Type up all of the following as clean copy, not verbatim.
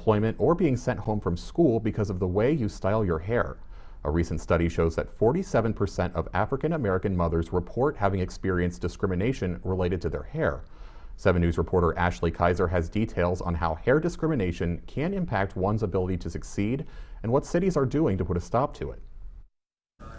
employment or being sent home from school because of the way you style your hair. A recent study shows that 47% of African American mothers report having experienced discrimination related to their hair. 7 News reporter Ashley Kaiser has details on how hair discrimination can impact one's ability to succeed and what cities are doing to put a stop to it.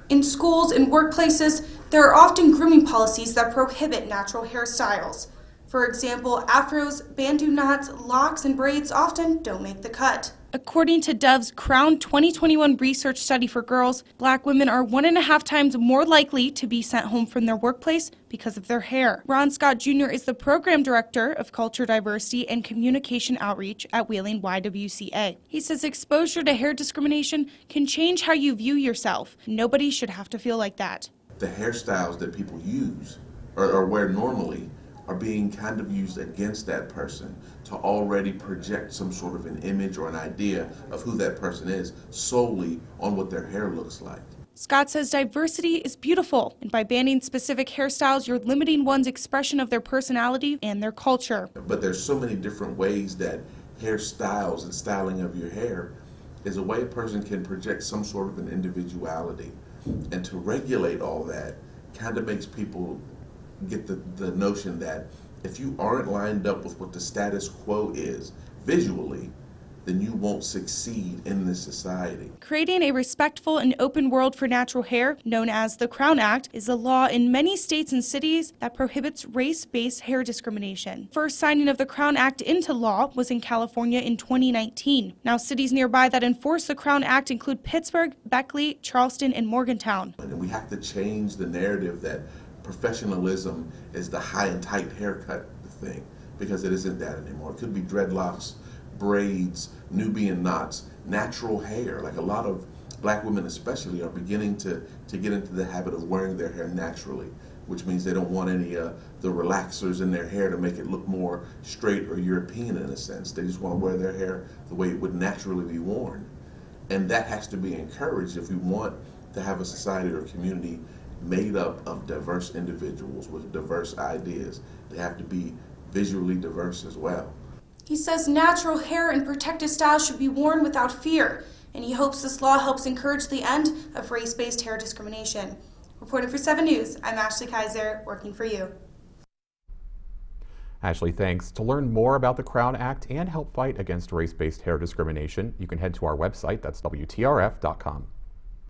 In schools and workplaces, there are often grooming policies that prohibit natural hairstyles. For example, afros, bandeau knots, locks, and braids often don't make the cut. According to Dove's Crown 2021 research study for girls, Black women are 1.5 times more likely to be sent home from their workplace because of their hair. Ron Scott Jr. is the Program Director of Culture Diversity and Communication Outreach at Wheeling YWCA. He says exposure to hair discrimination can change how you view yourself. Nobody should have to feel like that. The hairstyles that people use or wear normally are being kind of used against that person to already project some sort of an image or an idea of who that person is solely on what their hair looks like. Scott says diversity is beautiful, and by banning specific hairstyles, you're limiting one's expression of their personality and their culture. But there's so many different ways that hairstyles and styling of your hair is a way a person can project some sort of an individuality. And to regulate all that kind of makes people get the notion that if you aren't lined up with what the status quo is visually, then you won't succeed in this society. Creating a respectful and open world for natural hair, known as the Crown Act, is a law in many states and cities that prohibits race-based hair discrimination. First signing of the Crown Act into law was in California in 2019. Now cities nearby that enforce the Crown Act include Pittsburgh, Beckley, Charleston, and Morgantown. And we have to change the narrative that professionalism is the high and tight haircut thing, because it isn't that anymore. It could be dreadlocks, braids, Nubian knots, natural hair. Like a lot of Black women especially are beginning to get into the habit of wearing their hair naturally, which means they don't want any the relaxers in their hair to make it look more straight or European in a sense. They just want to wear their hair the way it would naturally be worn. And that has to be encouraged if we want to have a society or community made up of diverse individuals with diverse ideas. They have to be visually diverse as well. He says natural hair and protective styles should be worn without fear, and he hopes this law helps encourage the end of race-based hair discrimination. Reporting for 7 News, I'm Ashley Kaiser, working for you. Ashley, thanks. To learn more about the Crown Act and help fight against race-based hair discrimination, you can head to our website, that's WTRF.com.